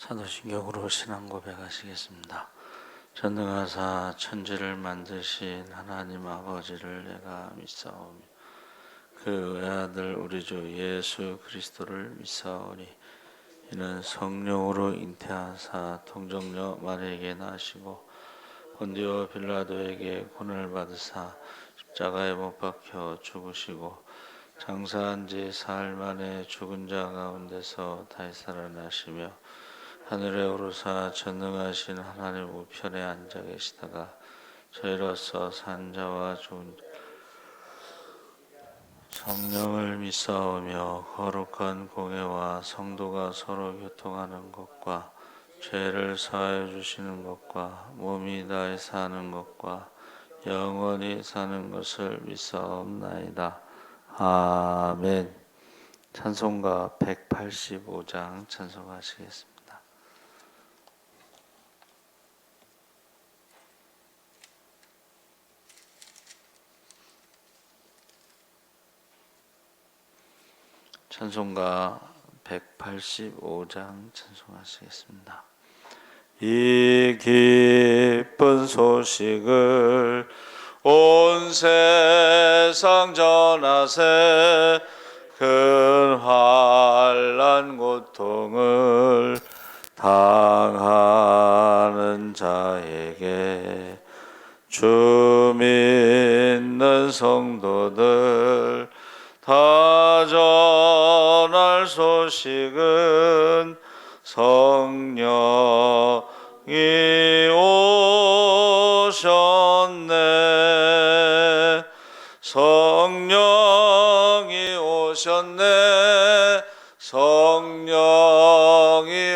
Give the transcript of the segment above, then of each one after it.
사도신경으로 신앙 고백하시겠습니다. 전능하사 천지를 만드신 하나님 아버지를 내가 믿사오며 그 외아들 우리 주 예수 그리스도를 믿사오니 이는 성령으로 잉태하사 동정녀 마리아에게 나시고 본디오 빌라도에게 고난을 받으사 십자가에 못 박혀 죽으시고 장사한 지 사흘 만에 죽은 자 가운데서 다시 살아나시며 하늘에 오르사 전능하신 하나님 우편에 앉아 계시다가 저희로서 산 자와 죽은 성령을 믿사오며 거룩한 공회와 성도가 서로 교통하는 것과 죄를 사하여 주시는 것과 몸이 다해 사는 것과 영원히 사는 것을 믿사옵나이다. 아멘. 찬송가 185장 찬송하시겠습니다. 찬송가 185장 찬송하시겠습니다. 이 기쁜 소식을 온 세상 전하세 큰 환난 고통을 당하는 자에게 주 믿는 성도들 다 전할 소식은 성령이 오셨네. 성령이 오셨네. 성령이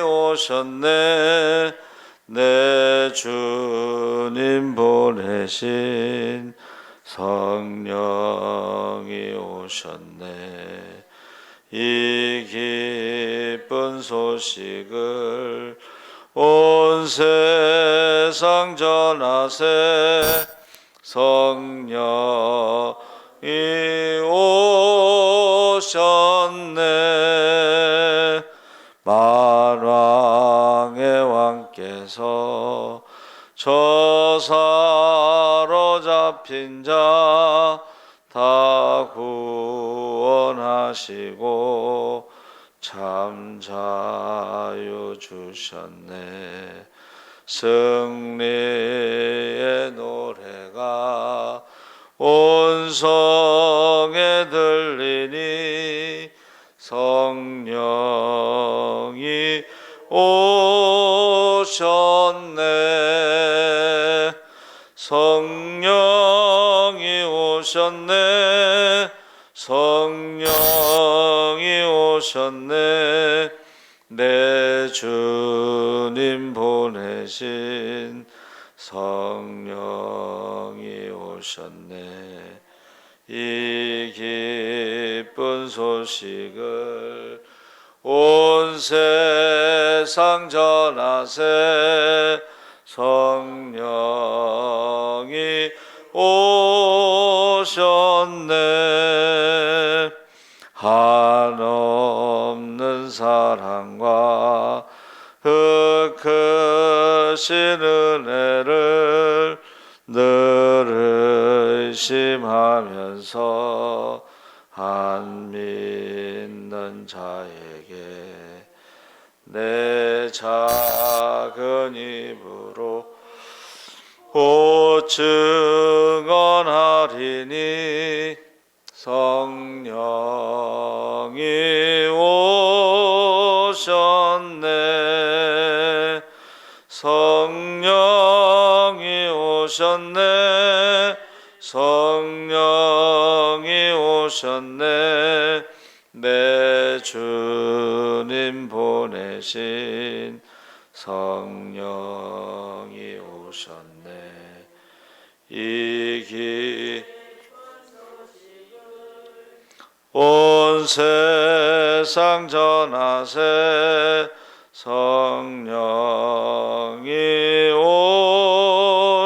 오셨네. 내 주님 보내신 성령이 오셨네. 이 기쁜 소식을 온 세상 전하세 성령이 오셨네. 만왕의 왕께서 저 사로잡힌 자 다 구원하시고 참 자유 주셨네. 승리의 노래가 온 성에 들리니 성령이 오셨네. 성령이 오셨네. 성령이 오셨네. 내 주님 보내신 성령이 오셨네. 이 기쁜 소식을 온 세상 전하세 성령이 오셨네. 한없는 사랑과 그 크신 은혜를 늘 의심하면서 안 믿는 자에게 내 작은 입으로 증언하리니 성령이 오셨네. 성령이 오셨네. 성령이 오셨네. 내 주님 보내신 성령이 오셨네. 이 온 세상 전하세 성령이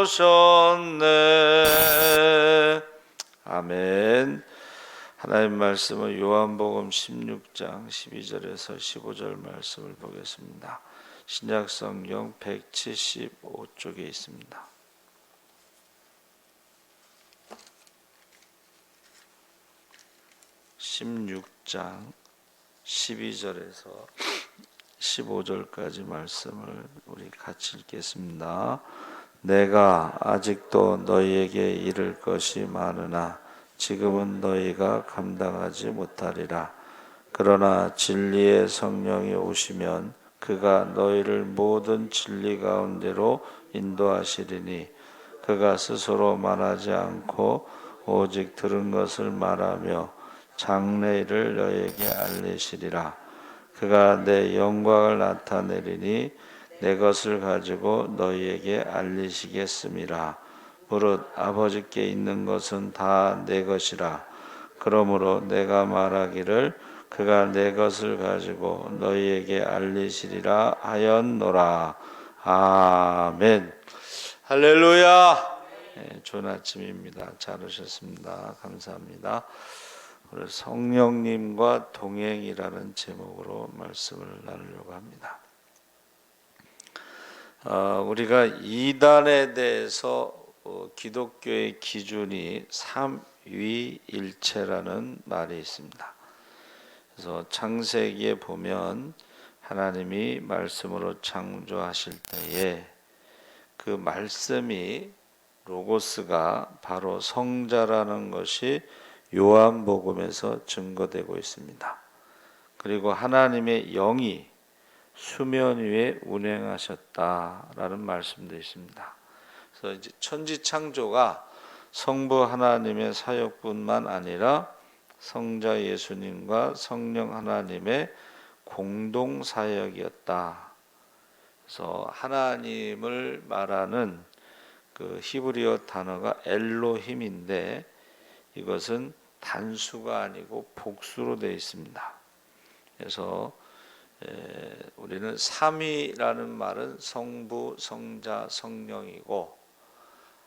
오셨네. 아멘. 하나님 말씀은 요한복음 16장 12절에서 15절 말씀을 보겠습니다. 신약성경 175쪽에 있습니다. 16장 12절에서 15절까지 말씀을 우리 같이 읽겠습니다. 내가 아직도 너희에게 이를 것이 많으나 지금은 너희가 감당하지 못하리라. 그러나 진리의 성령이 오시면 그가 너희를 모든 진리 가운데로 인도하시리니 그가 스스로 말하지 않고 오직 들은 것을 말하며 장래일을 너희에게 알리시리라. 그가 내 영광을 나타내리니 내 것을 가지고 너희에게 알리시겠음이라. 무릇 아버지께 있는 것은 다 내 것이라. 그러므로 내가 말하기를 그가 내 것을 가지고 너희에게 알리시리라 하였노라. 아멘. 할렐루야. 네, 좋은 아침입니다. 잘 오셨습니다. 감사합니다. 오늘 성령님과 동행이라는 제목으로 말씀을 나누려고 합니다. 우리가 이단에 대해서 기독교의 기준이 삼위일체라는 말이 있습니다. 그래서 창세기에 보면 하나님이 말씀으로 창조하실 때에 그 말씀이 로고스가 바로 성자라는 것이 요한복음에서 증거되고 있습니다. 그리고 하나님의 영이 수면 위에 운행하셨다라는 말씀도 있습니다. 그래서 이제 천지 창조가 성부 하나님의 사역뿐만 아니라 성자 예수님과 성령 하나님의 공동 사역이었다. 그래서 하나님을 말하는 그 히브리어 단어가 엘로힘인데 이것은 단수가 아니고 복수로 되어 있습니다. 그래서 우리는 삼위라는 말은 성부, 성자, 성령이고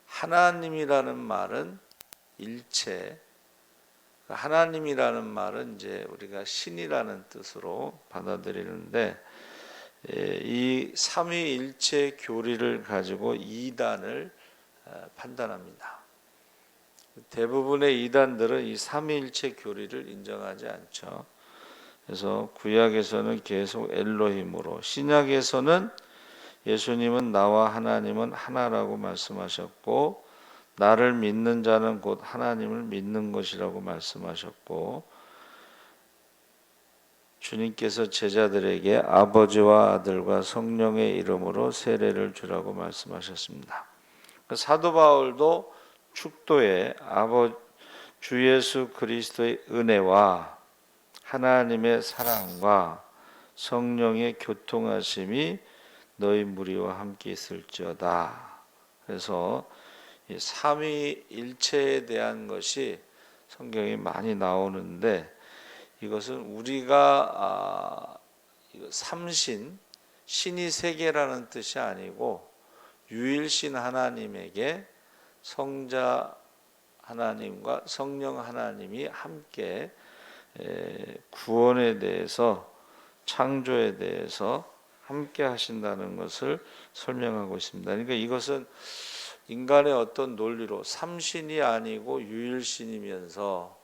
하나님이라는 말은 일체. 하나님이라는 말은 이제 우리가 신이라는 뜻으로 받아들이는데 이 삼위일체 교리를 가지고 이단을 판단합니다. 대부분의 이단들은 이 삼위일체 교리를 인정하지 않죠. 그래서 구약에서는 계속 엘로힘으로, 신약에서는 예수님은 나와 하나님은 하나라고 말씀하셨고 나를 믿는 자는 곧 하나님을 믿는 것이라고 말씀하셨고 주님께서 제자들에게 아버지와 아들과 성령의 이름으로 세례를 주라고 말씀하셨습니다. 사도 바울도 축도에 주 예수 그리스도의 은혜와 하나님의 사랑과 성령의 교통하심이 너희 무리와 함께 있을지어다. 그래서 이 삼위일체에 대한 것이 성경에 많이 나오는데 이것은 우리가 삼신, 신이 세 개라는 뜻이 아니고 유일신 하나님에게 성자 하나님과 성령 하나님이 함께 구원에 대해서 창조에 대해서 함께 하신다는 것을 설명하고 있습니다. 그러니까 이것은 인간의 어떤 논리로 삼신이 아니고 유일신이면서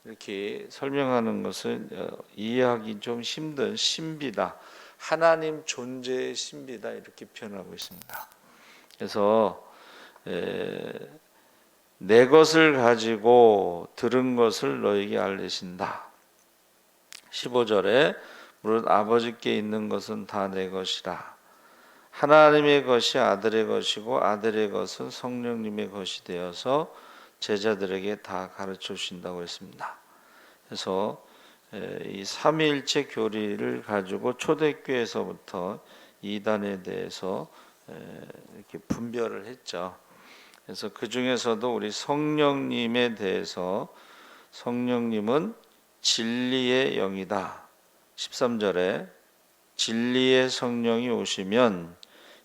이렇게 설명하는 것은 이해하기 좀 힘든 신비다. 하나님 존재의 신비다. 이렇게 표현하고 있습니다. 그래서 내 것을 가지고 들은 것을 너에게 알리신다. 15절에 무릇 아버지께 있는 것은 다 내 것이라. 하나님의 것이 아들의 것이고 아들의 것은 성령님의 것이 되어서 제자들에게 다 가르쳐 주신다고 했습니다. 그래서 이 삼위일체 교리를 가지고 초대교회에서부터 이단에 대해서 이렇게 분별을 했죠. 그래서 그 중에서도 우리 성령님에 대해서 성령님은 진리의 영이다. 13절에 진리의 성령이 오시면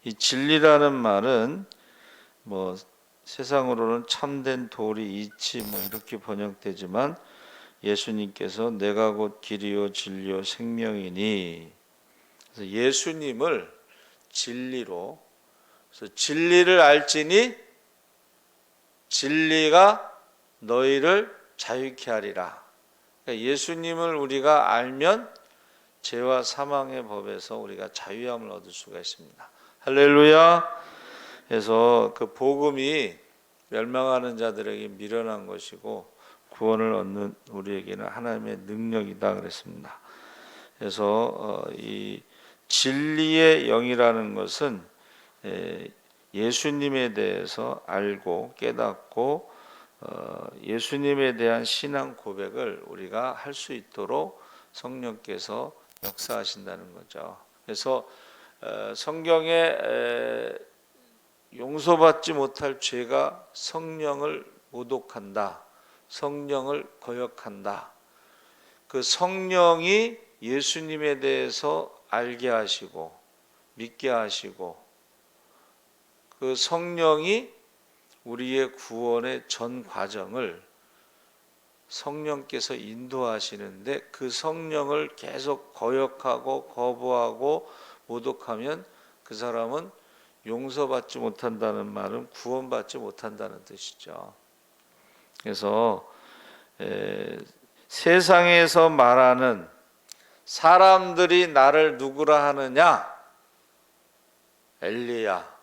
이 진리라는 말은 뭐 세상으로는 참된 도리, 이치 뭐 이렇게 번역되지만 예수님께서 내가 곧 길이요 진리요 생명이니 그래서 예수님을 진리로, 그래서 진리를 알지니 진리가 너희를 자유케 하리라. 그러니까 예수님을 우리가 알면 죄와 사망의 법에서 우리가 자유함을 얻을 수가 있습니다. 할렐루야. 그래서 그 복음이 멸망하는 자들에게 미련한 것이고 구원을 얻는 우리에게는 하나님의 능력이다 그랬습니다. 그래서 이 진리의 영이라는 것은 예수님에 대해서 알고 깨닫고 예수님에 대한 신앙 고백을 우리가 할 수 있도록 성령께서 역사하신다는 거죠. 그래서 성경에 용서받지 못할 죄가 성령을 모독한다, 성령을 거역한다. 그 성령이 예수님에 대해서 알게 하시고 믿게 하시고 그 성령이 우리의 구원의 전 과정을 성령께서 인도하시는데 그 성령을 계속 거역하고 거부하고 모독하면 그 사람은 용서받지 못한다는 말은 구원받지 못한다는 뜻이죠. 그래서 세상에서 말하는 사람들이 나를 누구라 하느냐? 엘리야,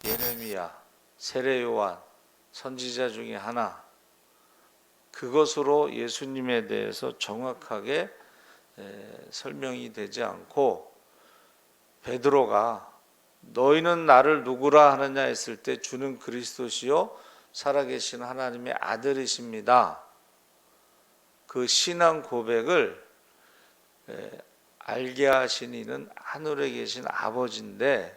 예레미야, 세례요한, 선지자 중에 하나. 그것으로 예수님에 대해서 정확하게 설명이 되지 않고 베드로가 너희는 나를 누구라 하느냐 했을 때 주는 그리스도시요 살아계신 하나님의 아들이십니다. 그 신앙 고백을 알게 하신 이는 하늘에 계신 아버지인데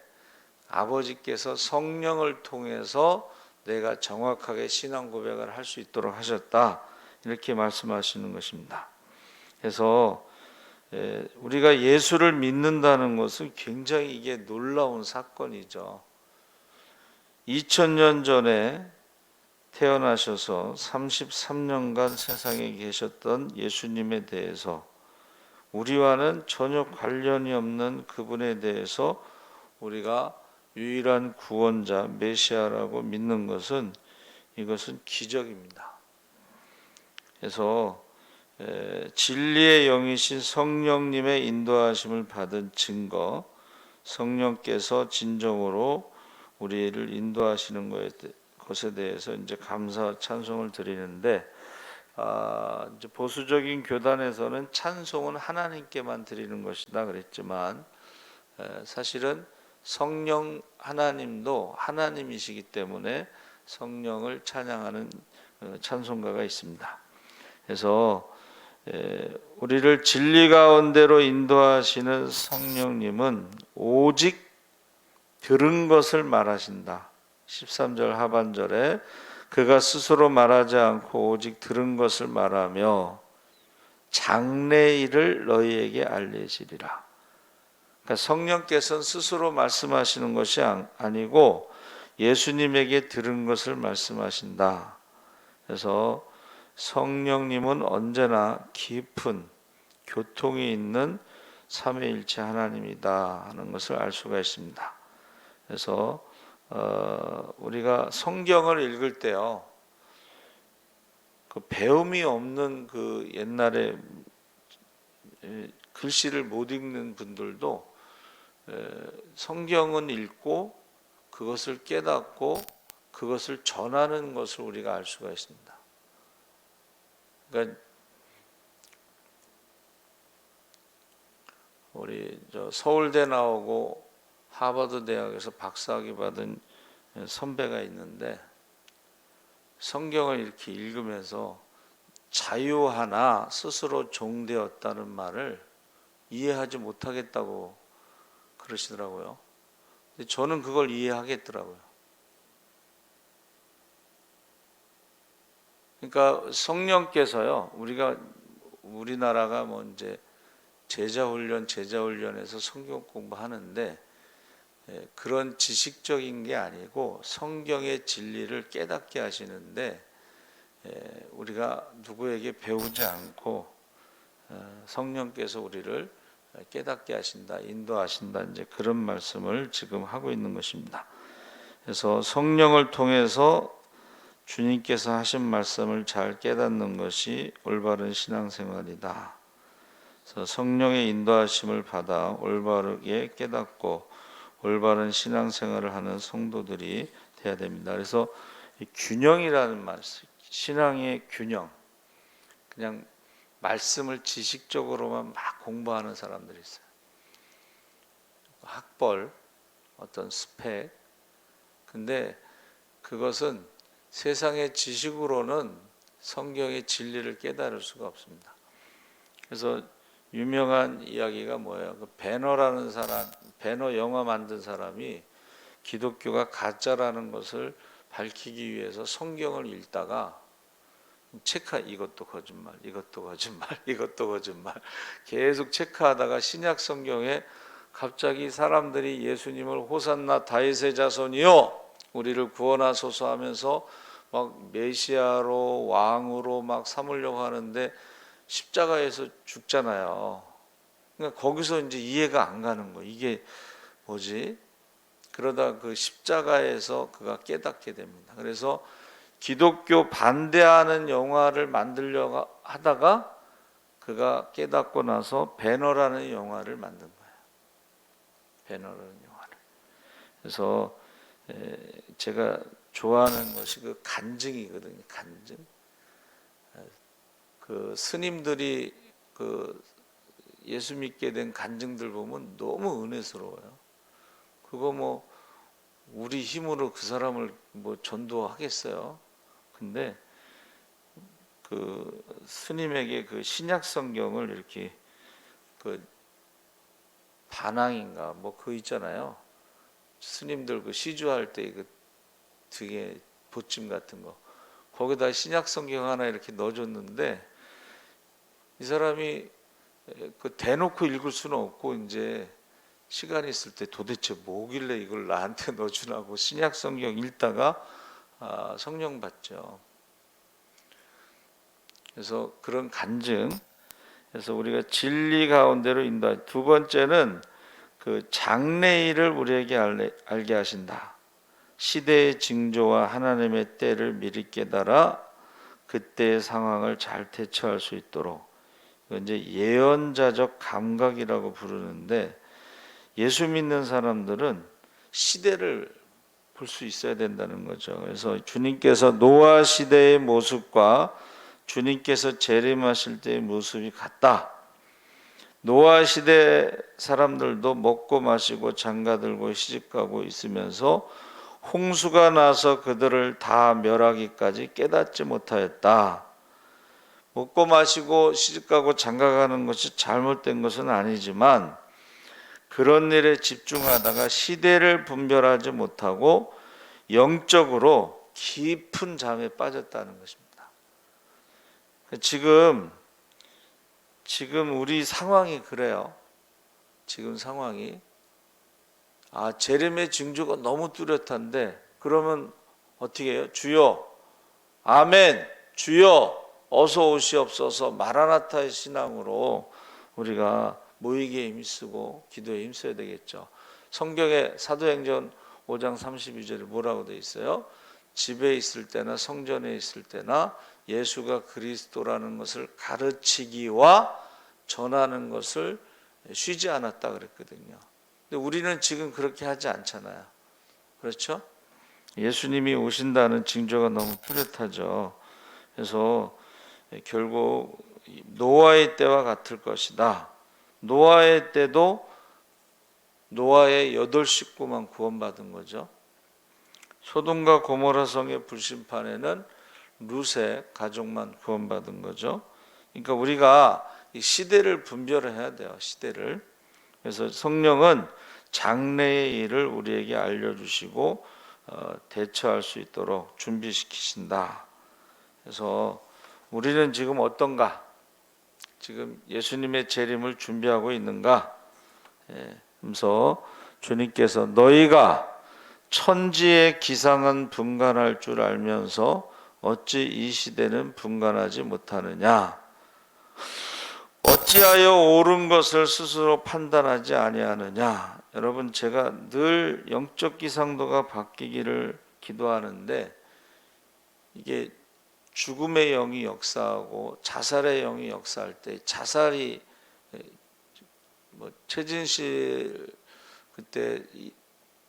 아버지께서 성령을 통해서 내가 정확하게 신앙 고백을 할 수 있도록 하셨다. 이렇게 말씀하시는 것입니다. 그래서 우리가 예수를 믿는다는 것은 굉장히 이게 놀라운 사건이죠. 2000년 전에 태어나셔서 33년간 세상에 계셨던 예수님에 대해서 우리와는 전혀 관련이 없는 그분에 대해서 우리가 유일한 구원자 메시아라고 믿는 것은 이것은 기적입니다. 그래서 진리의 영이신 성령님의 인도하심을 받은 증거, 성령께서 진정으로 우리를 인도하시는 것에 대해서 이제 감사 찬송을 드리는데 이제 보수적인 교단에서는 찬송은 하나님께만 드리는 것이다 그랬지만 사실은 성령 하나님도 하나님이시기 때문에 성령을 찬양하는 찬송가가 있습니다. 그래서 우리를 진리 가운데로 인도하시는 성령님은 오직 들은 것을 말하신다. 13절 하반절에 그가 스스로 말하지 않고 오직 들은 것을 말하며 장래일을 너희에게 알리시리라. 그러니까 성령께서는 스스로 말씀하시는 것이 아니고 예수님에게 들은 것을 말씀하신다. 그래서 성령님은 언제나 깊은 교통이 있는 삼위일체 하나님이다 하는 것을 알 수가 있습니다. 그래서 우리가 성경을 읽을 때요, 그 배움이 없는 그 옛날에 글씨를 못 읽는 분들도 성경은 읽고 그것을 깨닫고 그것을 전하는 것을 우리가 알 수가 있습니다. 그러니까 우리 서울대 나오고 하버드 대학에서 박사학위 받은 선배가 있는데 성경을 이렇게 읽으면서 자유하나 스스로 종되었다는 말을 이해하지 못하겠다고 그러시더라고요. 근데 저는 그걸 이해하겠더라고요. 그러니까 성령께서요, 우리나라가 뭐 이제 제자훈련에서 성경 공부하는데 그런 지식적인 게 아니고 성경의 진리를 깨닫게 하시는데 우리가 누구에게 배우지 않고 성령께서 우리를 깨닫게 하신다, 인도하신다, 이제 그런 말씀을 지금 하고 있는 것입니다. 그래서 성령을 통해서 주님께서 하신 말씀을 잘 깨닫는 것이 올바른 신앙생활이다. 그래서 성령의 인도하심을 받아 올바르게 깨닫고 올바른 신앙생활을 하는 성도들이 돼야 됩니다. 그래서 이 균형이라는 말, 신앙의 균형, 그냥 말씀을 지식적으로만 막 공부하는 사람들이 있어요. 학벌, 어떤 스펙. 근데 그것은 세상의 지식으로는 성경의 진리를 깨달을 수가 없습니다. 그래서 유명한 이야기가 뭐예요? 그 배너라는 사람, 배너 영화 만든 사람이 기독교가 가짜라는 것을 밝히기 위해서 성경을 읽다가 이것도 거짓말, 이것도 거짓말, 이것도 거짓말 계속 체크하다가 신약 성경에 갑자기 사람들이 예수님을 호산나 다윗의 자손이요 우리를 구원하소서 하면서 막 메시아로 왕으로 막 삼으려고 하는데 십자가에서 죽잖아요. 그러니까 거기서 이제 이해가 안 가는 거예요. 이게 뭐지? 그러다 그 십자가에서 그가 깨닫게 됩니다. 그래서 기독교 반대하는 영화를 만들려고 하다가 그가 깨닫고 나서 배너라는 영화를 만든 거예요. 배너라는 영화를. 그래서 제가 좋아하는 것이 그 간증이거든요. 간증. 그 스님들이 그 예수 믿게 된 간증들 보면 너무 은혜스러워요. 그거 뭐 우리 힘으로 그 사람을 뭐 전도하겠어요. 근데 그 스님에게 그 신약 성경을 이렇게 그 반항인가 뭐 그 있잖아요. 스님들 그 시주할 때 그 등에 보침 같은 거 거기다 신약 성경 하나 이렇게 넣어줬는데 이 사람이 그 대놓고 읽을 수는 없고 이제 시간이 있을 때 도대체 뭐길래 이걸 나한테 넣어주라고 신약 성경 읽다가 성령 받죠. 그래서 그런 간증, 그래서 우리가 진리 가운데로 인도하. 두 번째는 그 장래일을 우리에게 알게 하신다. 시대의 징조와 하나님의 때를 미리 깨달아 그때의 상황을 잘 대처할 수 있도록. 이건 이제 예언자적 감각이라고 부르는데 예수 믿는 사람들은 시대를 볼 수 있어야 된다는 거죠. 그래서 주님께서 노아 시대의 모습과 주님께서 재림하실 때의 모습이 같다. 노아 시대 사람들도 먹고 마시고 장가들고 시집가고 있으면서 홍수가 나서 그들을 다 멸하기까지 깨닫지 못하였다. 먹고 마시고 시집가고 장가가는 것이 잘못된 것은 아니지만 그런 일에 집중하다가 시대를 분별하지 못하고 영적으로 깊은 잠에 빠졌다는 것입니다. 지금 우리 상황이 그래요. 지금 상황이 재림의 징조가 너무 뚜렷한데 그러면 어떻게 해요? 주여 아멘 주여 어서 오시옵소서 마라나타의 신앙으로 우리가 모이기에 힘쓰고 기도에 힘써야 되겠죠. 성경에 사도행전 5장 32절에 뭐라고 되어 있어요? 집에 있을 때나 성전에 있을 때나 예수가 그리스도라는 것을 가르치기와 전하는 것을 쉬지 않았다 그랬거든요. 근데 우리는 지금 그렇게 하지 않잖아요. 그렇죠? 예수님이 오신다는 징조가 너무 뚜렷하죠. 그래서 결국 노아의 때와 같을 것이다. 노아의 때도 노아의 8 식구만 구원받은 거죠. 소돔과 고모라 성의 불심판에는 룻의 가족만 구원받은 거죠. 그러니까 우리가 이 시대를 분별해야 돼요. 시대를. 그래서 성령은 장래의 일을 우리에게 알려주시고 대처할 수 있도록 준비시키신다. 그래서 우리는 지금 어떤가? 지금 예수님의 재림을 준비하고 있는가? 그래서 주님께서 너희가 천지의 기상은 분간할 줄 알면서 어찌 이 시대는 분간하지 못하느냐? 어찌하여 옳은 것을 스스로 판단하지 아니하느냐. 여러분, 제가 늘 영적 기상도가 바뀌기를 기도하는데, 이게 죽음의 영이 역사하고 자살의 영이 역사할 때, 자살이 최진실 그때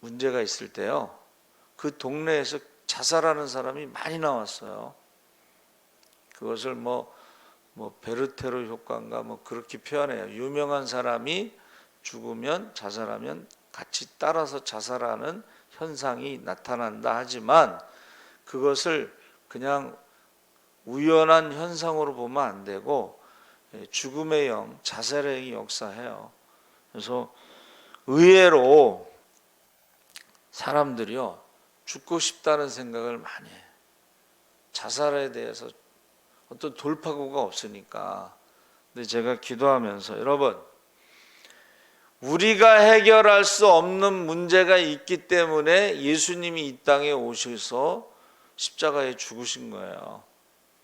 문제가 있을 때요, 그 동네에서 자살하는 사람이 많이 나왔어요. 그것을 베르테로 효과인가 그렇게 표현해요. 유명한 사람이 죽으면, 자살하면 같이 따라서 자살하는 현상이 나타난다 하지만, 그것을 그냥 우연한 현상으로 보면 안 되고 죽음의 영, 자살의 영이 역사해요. 그래서 의외로 사람들이요, 죽고 싶다는 생각을 많이 해요. 자살에 대해서 어떤 돌파구가 없으니까. 근데 제가 기도하면서, 여러분, 우리가 해결할 수 없는 문제가 있기 때문에 예수님이 이 땅에 오셔서 십자가에 죽으신 거예요.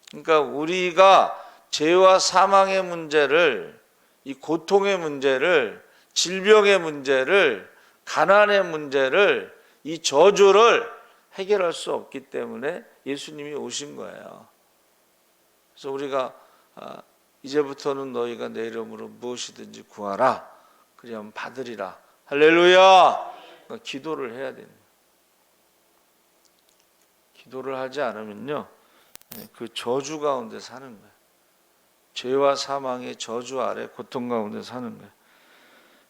그러니까 우리가 죄와 사망의 문제를, 이 고통의 문제를, 질병의 문제를, 가난의 문제를, 이 저주를 해결할 수 없기 때문에 예수님이 오신 거예요. 그래서 우리가 이제부터는 너희가 내 이름으로 무엇이든지 구하라, 그러면 받으리라. 할렐루야. 그러니까 기도를 해야 됩니다. 기도를 하지 않으면요, 그 저주 가운데 사는 거예요. 죄와 사망의 저주 아래 고통 가운데 사는 거예요.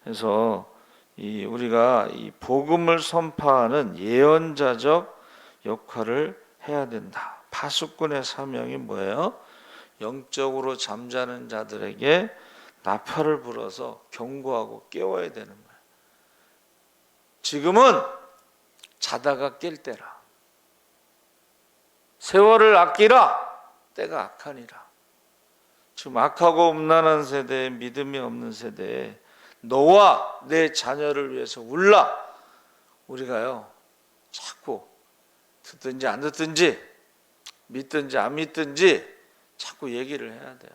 그래서 우리가 이 복음을 선포하는 예언자적 역할을 해야 된다. 파수꾼의 사명이 뭐예요? 영적으로 잠자는 자들에게 나팔을 불어서 경고하고 깨워야 되는 거예요. 지금은 자다가 깰 때라. 세월을 아끼라. 때가 악하니라. 지금 악하고 음란한 세대에, 믿음이 없는 세대에 너와 내 자녀를 위해서 울라. 우리가요, 자꾸 듣든지 안 듣든지, 믿든지 안 믿든지 자꾸 얘기를 해야 돼요.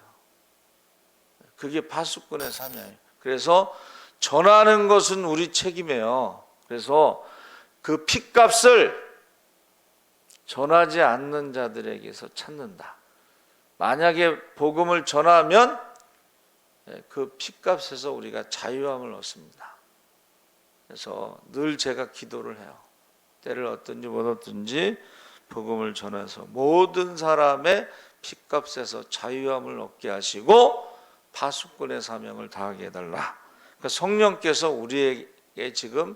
그게 파수꾼의 사명이에요. 그래서 전하는 것은 우리 책임이에요. 그래서 그 핏값을 전하지 않는 자들에게서 찾는다. 만약에 복음을 전하면 그 핏값에서 우리가 자유함을 얻습니다. 그래서 늘 제가 기도를 해요. 때를 얻든지 못 얻든지 복음을 전해서 모든 사람의 핏값에서 자유함을 얻게 하시고 파수꾼의 사명을 다하게 해달라. 그러니까 성령께서 우리에게 지금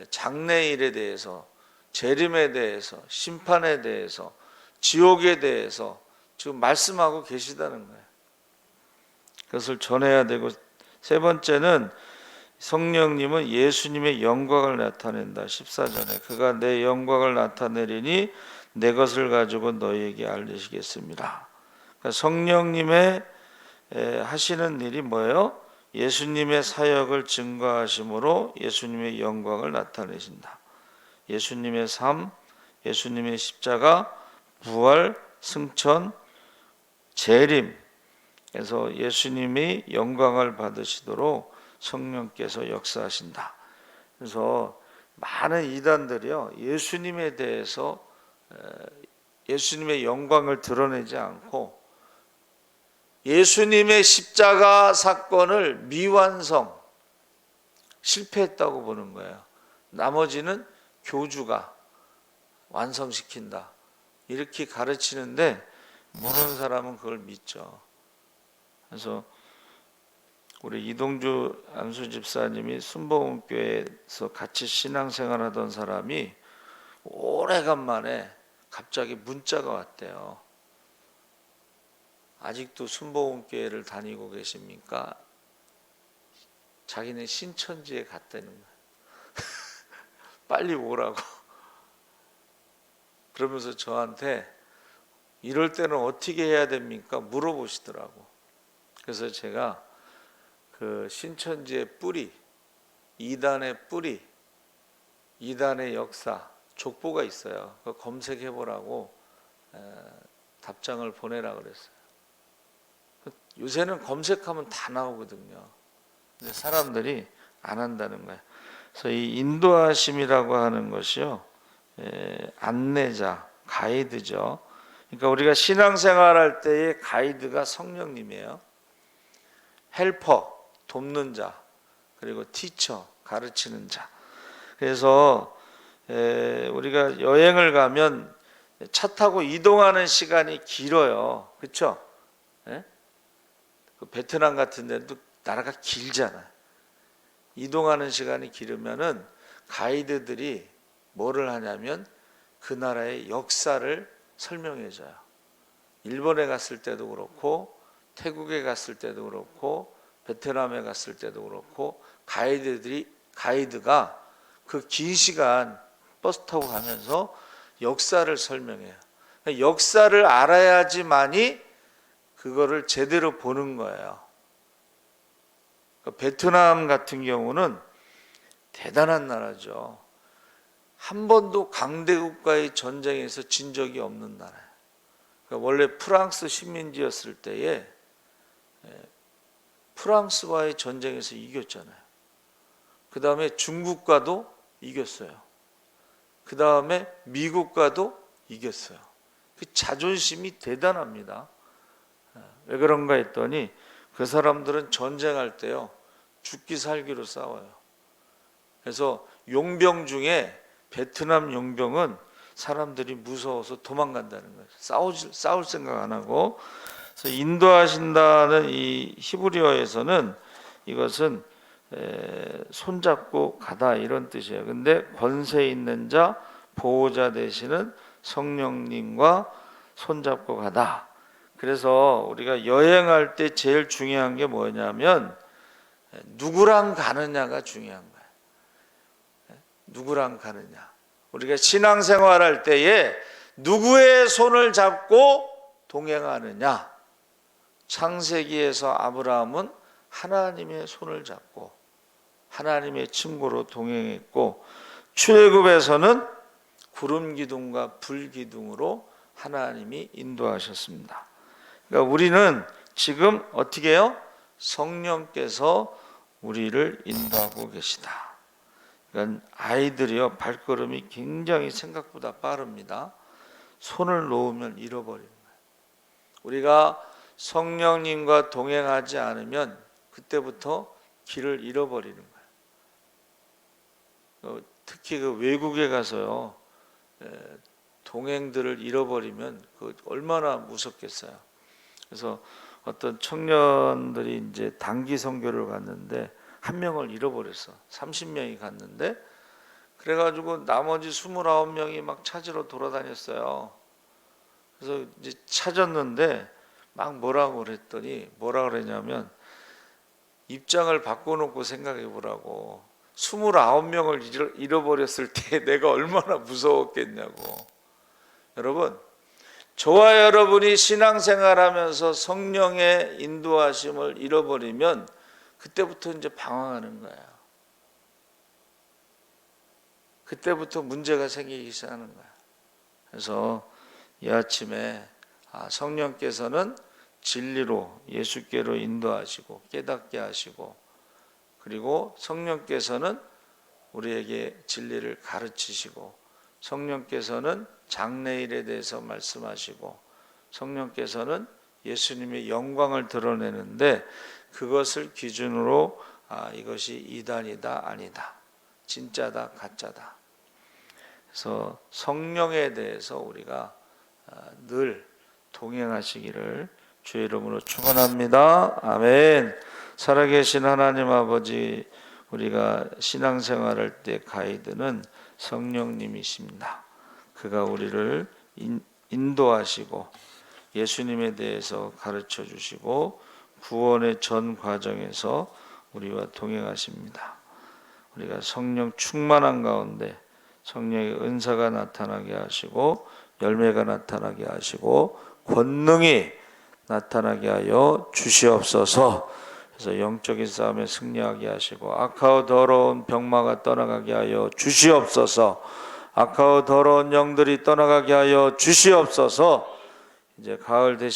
장래일에 대해서, 재림에 대해서, 심판에 대해서, 지옥에 대해서 지금 말씀하고 계시다는 거예요. 그것을 전해야 되고, 세 번째는 성령님은 예수님의 영광을 나타낸다. 14절에 그가 내 영광을 나타내리니 내 것을 가지고 너희에게 알리시겠습니다. 그러니까 성령님의 하시는 일이 뭐예요? 예수님의 사역을 증거하심으로 예수님의 영광을 나타내신다. 예수님의 삶, 예수님의 십자가, 부활, 승천, 재림, 그래서 예수님이 영광을 받으시도록 성령께서 역사하신다. 그래서 많은 이단들이요, 예수님에 대해서 예수님의 영광을 드러내지 않고 예수님의 십자가 사건을 미완성, 실패했다고 보는 거예요. 나머지는 교주가 완성시킨다, 이렇게 가르치는데 모르는 사람은 그걸 믿죠. 그래서 우리 이동주 안수 집사님이 순복음교회에서 같이 신앙생활하던 사람이 오래간만에 갑자기 문자가 왔대요. 아직도 순복음교회를 다니고 계십니까? 자기는 신천지에 갔다는 거예요. 빨리 오라고. 그러면서 저한테 이럴 때는 어떻게 해야 됩니까? 물어보시더라고. 그래서 제가 그 신천지의 뿌리, 이단의 뿌리, 이단의 역사, 족보가 있어요. 그거 검색해 보라고 답장을 보내라 그랬어요. 요새는 검색하면 다 나오거든요. 근데 사람들이 안 한다는 거예요. 그래서 이 인도하심이라고 하는 것이요, 안내자, 가이드죠. 그러니까 우리가 신앙생활할 때의 가이드가 성령님이에요. 헬퍼, 돕는 자, 그리고 티처, 가르치는 자. 그래서 우리가 여행을 가면 차 타고 이동하는 시간이 길어요. 그렇죠? 그 베트남 같은 데도 나라가 길잖아요. 이동하는 시간이 길으면은 가이드들이 뭐를 하냐면 그 나라의 역사를 설명해 줘요. 일본에 갔을 때도 그렇고 태국에 갔을 때도 그렇고 베트남에 갔을 때도 그렇고 가이드가 그 긴 시간 버스 타고 가면서 역사를 설명해요. 역사를 알아야지만이 그거를 제대로 보는 거예요. 베트남 같은 경우는 대단한 나라죠. 한 번도 강대국과의 전쟁에서 진 적이 없는 나라예요. 그러니까 원래 프랑스 식민지였을 때에 프랑스와의 전쟁에서 이겼잖아요. 그 다음에 중국과도 이겼어요. 그 다음에 미국과도 이겼어요. 그 자존심이 대단합니다. 왜 그런가 했더니 그 사람들은 전쟁할 때요, 죽기 살기로 싸워요. 그래서 용병 중에 베트남 용병은 사람들이 무서워서 도망간다는 거예요. 싸울 생각 안 하고. 그래서 인도하신다는 이 히브리어에서는 이것은 손잡고 가다 이런 뜻이에요. 근데 권세 있는 자, 보호자 되시는 성령님과 손잡고 가다. 그래서 우리가 여행할 때 제일 중요한 게 뭐냐면 누구랑 가느냐가 중요한 거예요. 누구랑 가느냐. 우리가 신앙생활할 때에 누구의 손을 잡고 동행하느냐. 창세기에서 아브라함은 하나님의 손을 잡고 하나님의 친구로 동행했고, 출애굽에서는 구름 기둥과 불 기둥으로 하나님이 인도하셨습니다. 그러니까 우리는 지금 어떻게 해요? 성령께서 우리를 인도하고 계시다. 그러니까 아이들이요, 발걸음이 굉장히 생각보다 빠릅니다. 손을 놓으면 잃어버리는 거예요. 우리가 성령님과 동행하지 않으면 그때부터 길을 잃어버리는 거예요. 특히 그 외국에 가서요, 동행들을 잃어버리면 그 얼마나 무섭겠어요. 그래서 어떤 청년들이 이제 단기 선교를 갔는데 한 명을 잃어버렸어. 30명이 갔는데, 그래가지고 나머지 29명이 막 찾으러 돌아다녔어요. 그래서 이제 찾았는데 막 뭐라고 그랬냐면, 입장을 바꿔놓고 생각해 보라고. 29명을 잃어버렸을 때 내가 얼마나 무서웠겠냐고. 여러분, 저와 여러분이 신앙생활하면서 성령의 인도하심을 잃어버리면 그때부터 이제 방황하는 거예요. 그때부터 문제가 생기기 시작하는 거예요. 그래서 이 아침에 성령께서는 진리로 예수께로 인도하시고 깨닫게 하시고, 그리고 성령께서는 우리에게 진리를 가르치시고, 성령께서는 장래일에 대해서 말씀하시고, 성령께서는 예수님의 영광을 드러내는데 그것을 기준으로 이것이 이단이다 아니다, 진짜다 가짜다. 그래서 성령에 대해서 우리가 늘 동행하시기를 주의 이름으로 축원합니다. 아멘. 살아계신 하나님 아버지, 우리가 신앙생활할 때 가이드는 성령님이십니다. 그가 우리를 인도하시고 예수님에 대해서 가르쳐 주시고 구원의 전 과정에서 우리와 동행하십니다. 우리가 성령 충만한 가운데 성령의 은사가 나타나게 하시고 열매가 나타나게 하시고 권능이 나타나게 하여 주시옵소서. 그래서 영적인 싸움에 승리하게 하시고 악하고 더러운 병마가 떠나가게 하여 주시옵소서. 악하고 더러운 영들이 떠나가게 하여 주시옵소서. 이제 가을 되시